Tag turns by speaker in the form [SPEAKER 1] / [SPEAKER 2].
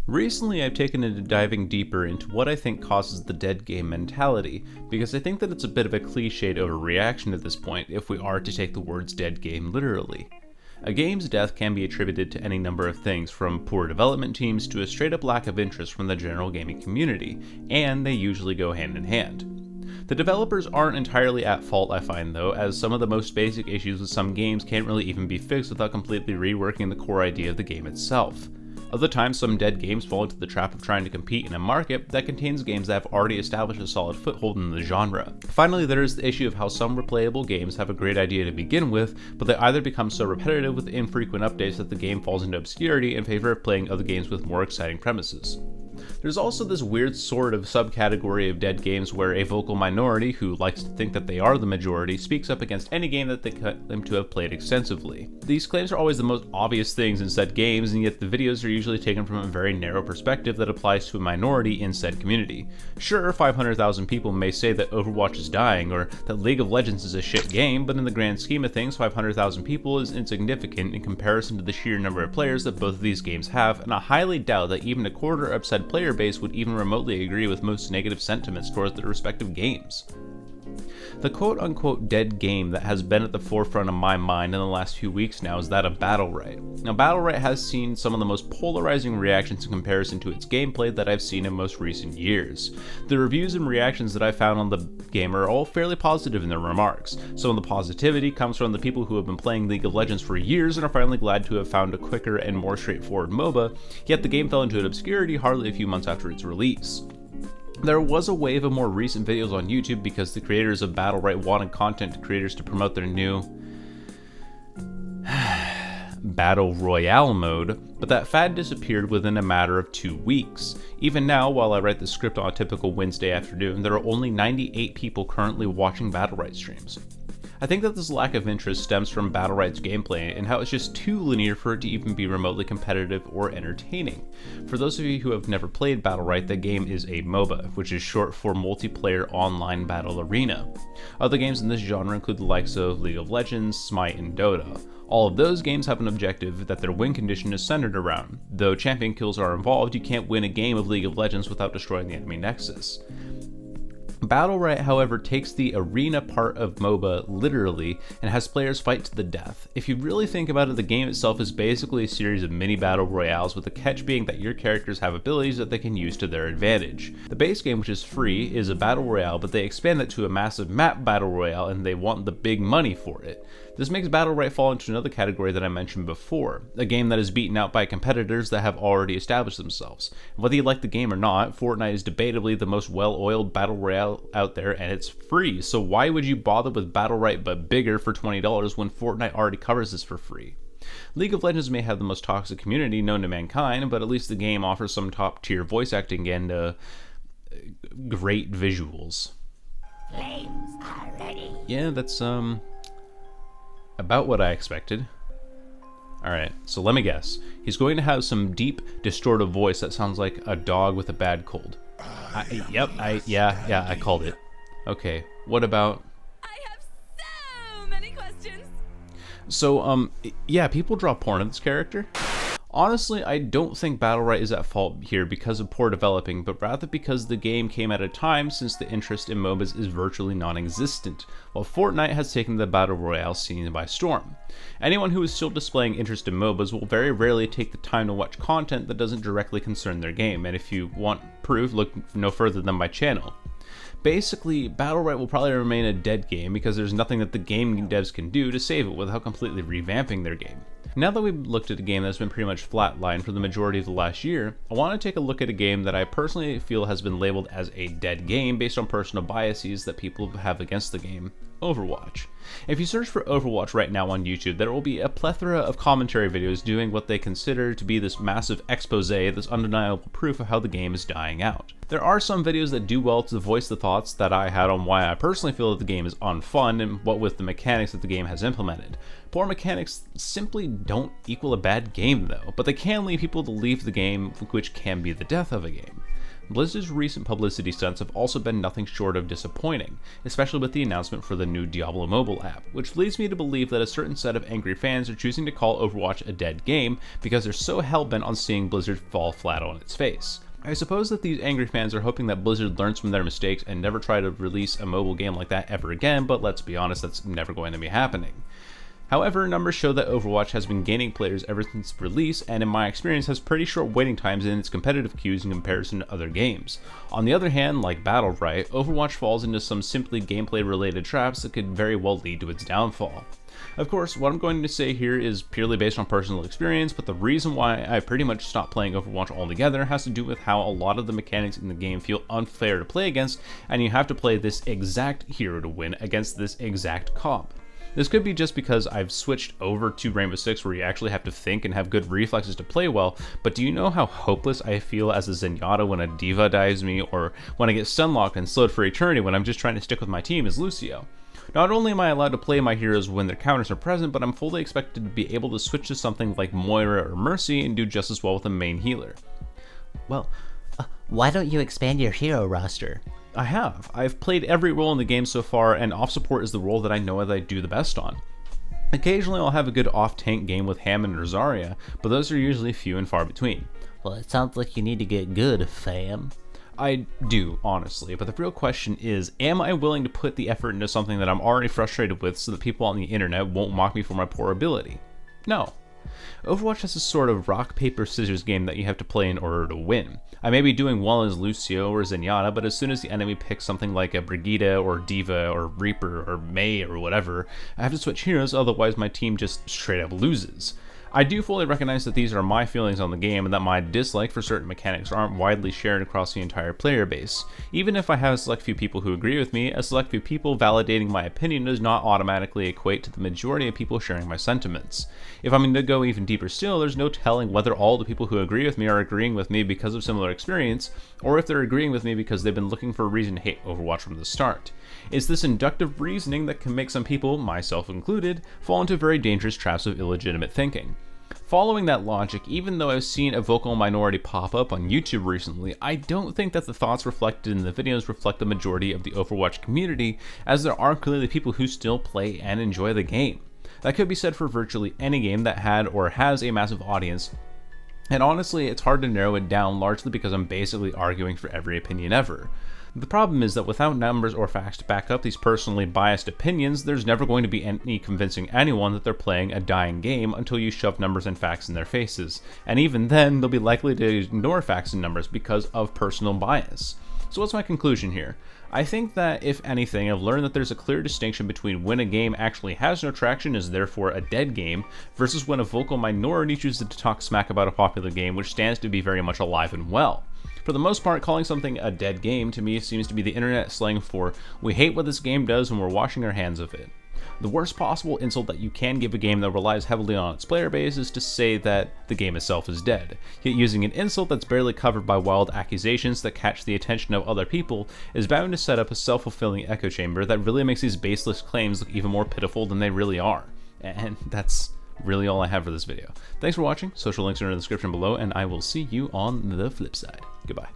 [SPEAKER 1] Recently, I've taken to diving deeper into what I think causes the dead game mentality, because I think that it's a bit of a cliched overreaction at this point if we are to take the words dead game literally. A game's death can be attributed to any number of things, from poor development teams to a straight up lack of interest from the general gaming community, and they usually go hand in hand. The developers aren't entirely at fault, I find though, as some of the most basic issues with some games can't really even be fixed without completely reworking the core idea of the game itself. Other times, some dead games fall into the trap of trying to compete in a market that contains games that have already established a solid foothold in the genre. Finally, there is the issue of how some replayable games have a great idea to begin with, but they either become so repetitive with infrequent updates that the game falls into obscurity in favor of playing other games with more exciting premises. There's also this weird sort of subcategory of dead games where a vocal minority, who likes to think that they are the majority, speaks up against any game that they claim to have played extensively. These claims are always the most obvious things in said games, and yet the videos are usually taken from a very narrow perspective that applies to a minority in said community. Sure, 500,000 people may say that Overwatch is dying, or that League of Legends is a shit game, but in the grand scheme of things, 500,000 people is insignificant in comparison to the sheer number of players that both of these games have, and I highly doubt that even a quarter of said player base would even remotely agree with most negative sentiments towards their respective games. The quote-unquote dead game that has been at the forefront of my mind in the last few weeks now is that of Battlerite. Now, Battlerite has seen some of the most polarizing reactions in comparison to its gameplay that I've seen in most recent years. The reviews and reactions that I found on the game are all fairly positive in their remarks. Some of the positivity comes from the people who have been playing League of Legends for years and are finally glad to have found a quicker and more straightforward MOBA, yet the game fell into an obscurity hardly a few months after its release. There was a wave of more recent videos on YouTube because the creators of Battlerite wanted content creators to promote their new Battle Royale mode, but that fad disappeared within a matter of 2 weeks. Even now, while I write the script on a typical Wednesday afternoon, there are only 98 people currently watching Battlerite streams. I think that this lack of interest stems from Battlerite's gameplay and how it's just too linear for it to even be remotely competitive or entertaining. For those of you who have never played Battlerite, the game is a MOBA, which is short for Multiplayer Online Battle Arena. Other games in this genre include the likes of League of Legends, Smite, and Dota. All of those games have an objective that their win condition is centered around. Though champion kills are involved, you can't win a game of League of Legends without destroying the enemy nexus. Battlerite, however, takes the arena part of MOBA literally and has players fight to the death. If you really think about it, the game itself is basically a series of mini battle royales, with the catch being that your characters have abilities that they can use to their advantage. The base game, which is free, is a battle royale, but they expand it to a massive map battle royale and they want the big money for it. This makes Battlerite fall into another category that I mentioned before, a game that is beaten out by competitors that have already established themselves. Whether you like the game or not, FORTNITE is debatably the most well-oiled battle royale out there, and it's free, so why would you bother with Battlerite but bigger for $20 when FORTNITE already covers this for free? League of Legends may have the most toxic community known to mankind, but at least the game offers some top-tier voice acting and great visuals.
[SPEAKER 2] Flames are ready.
[SPEAKER 1] Yeah, that's about what I expected. Alright, so let me guess. He's going to have some deep, distorted voice that sounds like a dog with a bad cold. I called it. Okay, what about...
[SPEAKER 2] I have so many questions.
[SPEAKER 1] So, yeah, people draw porn of this character. Honestly, I don't think Battlerite is at fault here because of poor developing, but rather because the game came at a time since the interest in MOBAs is virtually non-existent, while FORTNITE has taken the Battle Royale scene by storm. Anyone who is still displaying interest in MOBAs will very rarely take the time to watch content that doesn't directly concern their game, and if you want proof, look no further than my channel. Basically, Battlerite will probably remain a dead game because there's nothing that the game devs can do to save it without completely revamping their game. Now that we've looked at a game that's been pretty much flatlined for the majority of the last year, I want to take a look at a game that I personally feel has been labeled as a dead game based on personal biases that people have against the game, Overwatch. If you search for Overwatch right now on YouTube, there will be a plethora of commentary videos doing what they consider to be this massive expose, this undeniable proof of how the game is dying out. There are some videos that do well to voice the thoughts that I had on why I personally feel that the game is unfun and what with the mechanics that the game has implemented. Poor mechanics simply don't equal a bad game though, but they can lead people to leave the game, which can be the death of a game. Blizzard's recent publicity stunts have also been nothing short of disappointing, especially with the announcement for the new Diablo mobile app, which leads me to believe that a certain set of angry fans are choosing to call Overwatch a dead game because they're so hell-bent on seeing Blizzard fall flat on its face. I suppose that these angry fans are hoping that Blizzard learns from their mistakes and never try to release a mobile game like that ever again, but let's be honest, that's never going to be happening. However, numbers show that Overwatch has been gaining players ever since release, and in my experience has pretty short waiting times in its competitive queues in comparison to other games. On the other hand, like Battlefield, Overwatch falls into some simply gameplay related traps that could very well lead to its downfall. Of course, what I'm going to say here is purely based on personal experience, but the reason why I pretty much stopped playing Overwatch altogether has to do with how a lot of the mechanics in the game feel unfair to play against, and you have to play this exact hero to win against this exact comp. This could be just because I've switched over to Rainbow Six where you actually have to think and have good reflexes to play well, but do you know how hopeless I feel as a Zenyatta when a D.Va dives me, or when I get stunlocked and slowed for eternity when I'm just trying to stick with my team as Lucio? Not only am I allowed to play my heroes when their counters are present, but I'm fully expected to be able to switch to something like Moira or Mercy and do just as well with a main healer.
[SPEAKER 3] Well, why don't you expand your hero roster?
[SPEAKER 1] I have. I've played every role in the game so far, and off support is the role that I know that I do the best on. Occasionally I'll have a good off-tank game with Hammond or Zarya, but those are usually few and far between.
[SPEAKER 3] Well, it sounds like you need to get good, fam.
[SPEAKER 1] I do, honestly, but the real question is, am I willing to put the effort into something that I'm already frustrated with so that people on the internet won't mock me for my poor ability? No. Overwatch has a sort of rock, paper, scissors game that you have to play in order to win. I may be doing well as Lucio or Zenyatta, but as soon as the enemy picks something like a Brigitte or D.Va or Reaper or Mei or whatever, I have to switch heroes, otherwise my team just straight up loses. I do fully recognize that these are my feelings on the game and that my dislike for certain mechanics aren't widely shared across the entire player base. Even if I have a select few people who agree with me, a select few people validating my opinion does not automatically equate to the majority of people sharing my sentiments. If I'm going to go even deeper still, there's no telling whether all the people who agree with me are agreeing with me because of similar experience, or if they're agreeing with me because they've been looking for a reason to hate Overwatch from the start. It's this inductive reasoning that can make some people, myself included, fall into very dangerous traps of illegitimate thinking. Following that logic, even though I've seen a vocal minority pop up on YouTube recently, I don't think that the thoughts reflected in the videos reflect the majority of the Overwatch community, as there are clearly people who still play and enjoy the game. That could be said for virtually any game that had or has a massive audience, and honestly, it's hard to narrow it down largely because I'm basically arguing for every opinion ever. The problem is that without numbers or facts to back up these personally biased opinions, there's never going to be any convincing anyone that they're playing a dying game until you shove numbers and facts in their faces. And even then, they'll be likely to ignore facts and numbers because of personal bias. So what's my conclusion here? I think that, if anything, I've learned that there's a clear distinction between when a game actually has no traction and is therefore a dead game, versus when a vocal minority chooses to talk smack about a popular game which stands to be very much alive and well. For the most part, calling something a dead game to me seems to be the internet slang for, we hate what this game does and we're washing our hands of it. The worst possible insult that you can give a game that relies heavily on its player base is to say that the game itself is dead. Yet using an insult that's barely covered by wild accusations that catch the attention of other people is bound to set up a self-fulfilling echo chamber that really makes these baseless claims look even more pitiful than they really are. And that's really all I have for this video. Thanks for watching, social links are in the description below, and I will see you on the flip side. Goodbye.